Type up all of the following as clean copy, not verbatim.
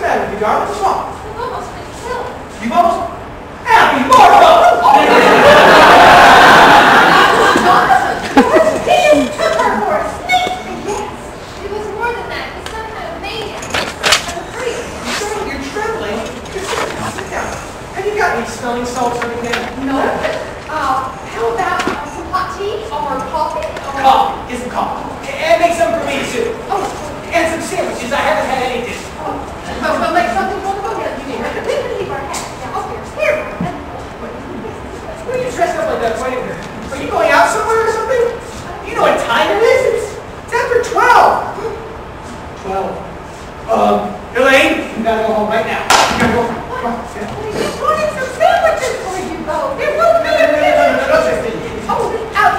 matter with you, darling? What's wrong? I've almost been killed. You've almost... Abby Marco! He just took her for a sneak. Yes. It was more than that. He's some kind of maniac. I'm afraid. Girl, you're trembling. Sit down. Have you got any smelling salts or anything? No. How about some hot tea or coffee? Coffee. Isn't coffee. And make some for me, too. Oh. And some sandwiches. I haven't had anything. We'll make something for the boat. We can leave our hats downstairs. Here. Why are you dressed up like that? Are you going out somewhere or something? You know what time it is? It's after 12. 12. Elaine, you gotta go home right now. You gotta go home. Come on, sit down. We just wanted some sandwiches for you, though. There wasn't No. Oh,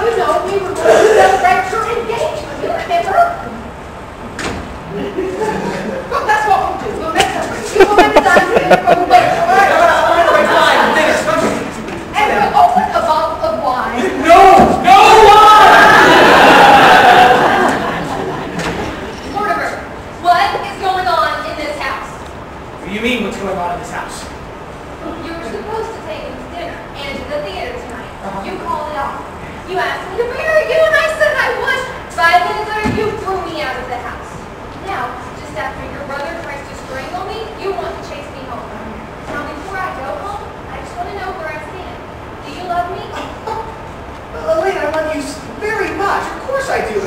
you know, we were going to celebrate your engagement, you remember? Well, that's what we'll do. We'll make some. You will make the time for the wait. All right, fine. And we'll open a bottle of wine. No wine! Mortimer, what is going on in this house? What do you mean, what's going on in this house? You were supposed to take him to dinner and to the theater tonight. You called it off. You asked me to marry you, and I said I would. 5 minutes later, you threw me out of the house. Now, just after your brother tries to strangle me, you want to chase me home. Now, before I go home, I just want to know where I stand. Do you love me? Elaine, I love you very much. Of course I do.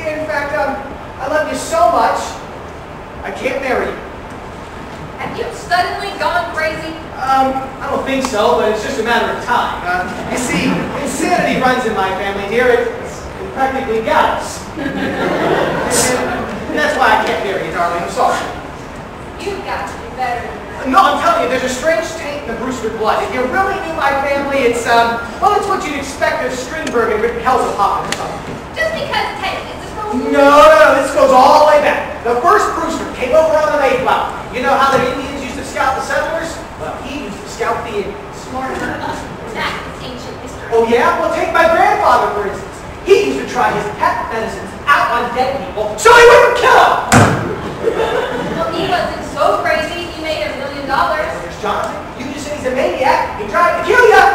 In fact, I love you so much, I can't marry you. Have you suddenly gone crazy? I don't think so, but it's just a matter of time. You see, insanity runs in my family, dear. It practically got us. And that's why I can't marry you, darling. I'm sorry. You've got to do better than that. No, I'm telling you, there's a strange taint in the Brewster blood. If you really knew my family, it's what you'd expect of Stringberg and Rick Hell's or something. Just because taint is a phone. No, this goes all the way back. The first Brewster came over on the Mayflower. You know how the Indians used to scout the settlers? Well, he used to scout the Indians. Smarter than us. That is ancient history. Oh yeah? Well, take my grandfather, for instance. He used to try his pet medicines out on dead people so he wouldn't kill them! Well, he wasn't so crazy. He made $1 million. There's Jonathan. You just said he's a maniac. He tried to kill you!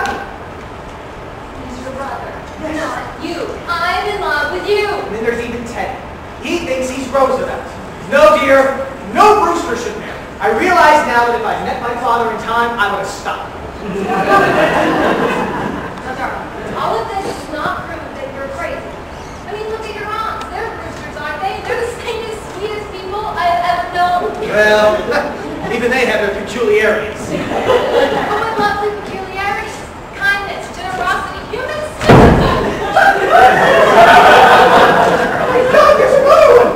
He's your brother. Not you. I'm in love with you. And then there's even Ted. He thinks he's Roosevelt. No, dear. No Brewster should marry. I realize now that if I met my father in time, I would have stopped. Now, darling, all of this does not prove that you're crazy. I mean, look at your aunts. They're Brewsters, aren't they? They're the sanest, sweetest people I've ever known. Well, even they have their peculiarities. Oh, I love the peculiarities. Kindness, generosity, human God, there's another one!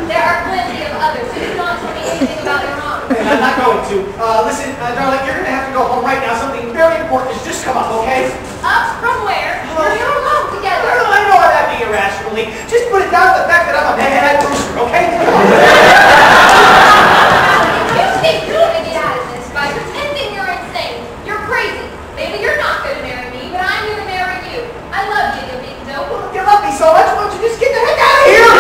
There are plenty of others. So do not tell me anything about your mom. I'm not going to. Listen, darling, you're going to have to go home right now. Something very important has just come up, okay? Up from where? You're alone together. I know I'm acting irrationally. Just put it down to the fact that I'm a mad Brewster, okay? You think you're going to get out of this by pretending you're insane. You're crazy. Maybe you're not going to marry me, but I'm going to marry you. I love you, you big dope. Well, if you love me so much, why don't you just get the heck out of here?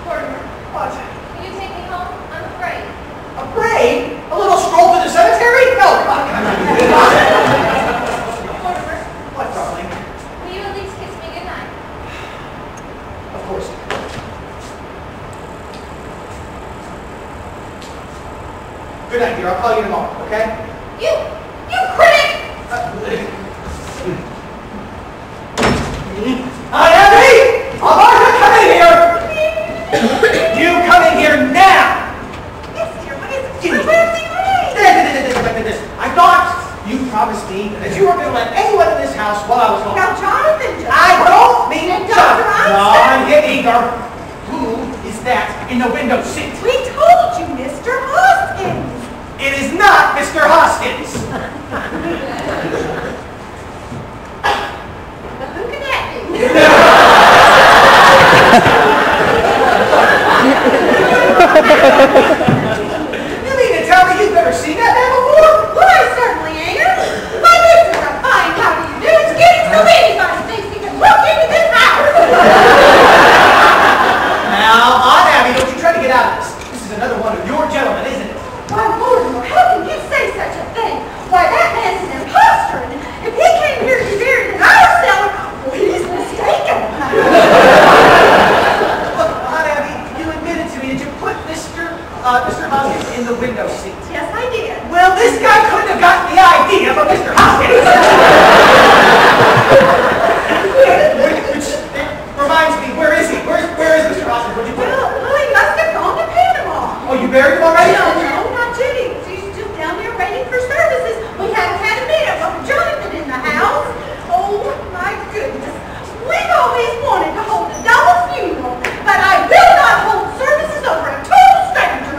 Mortimer, What? will you take me home? I'm afraid. Afraid? A little stroll to the cemetery? No, come on. Mortimer, What, darling? will you at least kiss me goodnight? Of course. Good night, dear. I'll call you tomorrow, okay? You critic! Hi, Abby! Martha, come in here! You come in here now! Yes, dear, what is it? Give me- Where's the ring? I thought you promised me that you weren't going to let anyone in this house while I was gone. Now, Jonathan, I don't mean And John. Dr. No, Einstein. I'm getting eager. Who is that in the window seat? we told you, Mr. Hoskins. It is not Mr. Hoskins. But who can that be? You mean to tell me you've never seen that man before? Well, I certainly ain't. But this is a fine how do you do. It's getting so anybody thinks he can look into this house. always wanted to hold a double funeral, but I will not hold services over a total stranger.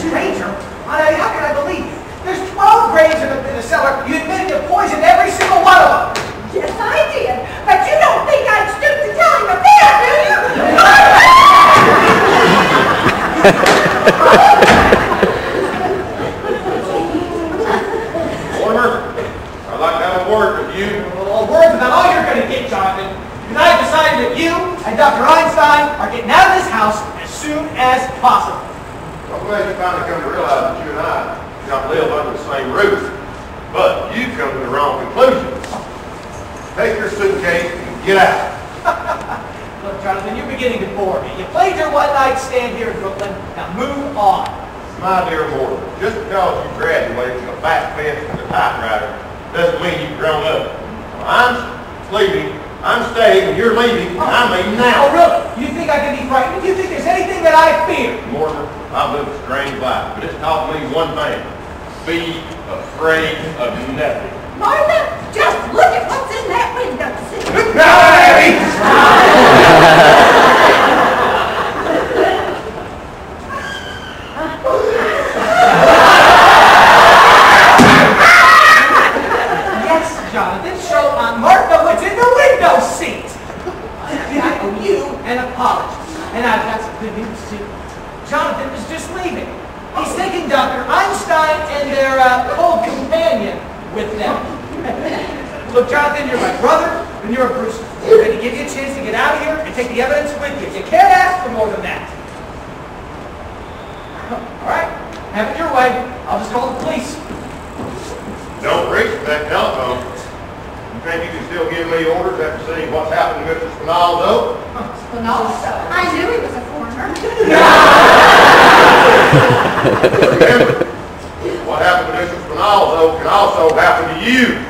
Stranger? How can I believe you? There's 12 graves in the cellar. You admitted to poison every single one of them. Yes, I did. But you don't think I'd stoop to telling the bear, do you? Mortimer, I'd like to have a word with you. Well, words about all you're going to get, Jonathan. Because I've decided that you and Dr. Einstein are getting out of this house as soon as possible. I'm glad you finally come to realize that you and I do not live under the same roof. But you've come to the wrong conclusion. Take your suitcase and get out. Look, Jonathan, you're beginning to bore me. You played your one-night stand here in Brooklyn. Now move on. My dear Mortimer, just because you graduated from a back fence to a typewriter doesn't mean you've grown up. I'm leaving, I'm staying, and you're leaving, and I'm leaving now. Oh, really? You think I can be frightened? Do you think there's anything that I fear? Mortimer, I've lived a strange life, but it's taught me one thing. Be afraid of nothing. Martha, just look at what's in that window sill. Yes, Jonathan, show Aunt Martha what's in the window seat. I owe you an apology. And I've got some good news, too. Jonathan was just leaving. He's taking Dr. Einstein and their old companion with them. Look, Jonathan, you're my brother, and you're a Brewster. I'm going to give you a chance to get out of here and take the evidence with you. You can't ask for more than that. All right, have it your way. I'll just call the police. Don't reach for that telephone. You think you can still give me orders after seeing what's happened to Mr. Spinaldo? Spinaldo? I knew he was a foreigner. Remember, what happened to Mr. Spinaldo can also happen to you.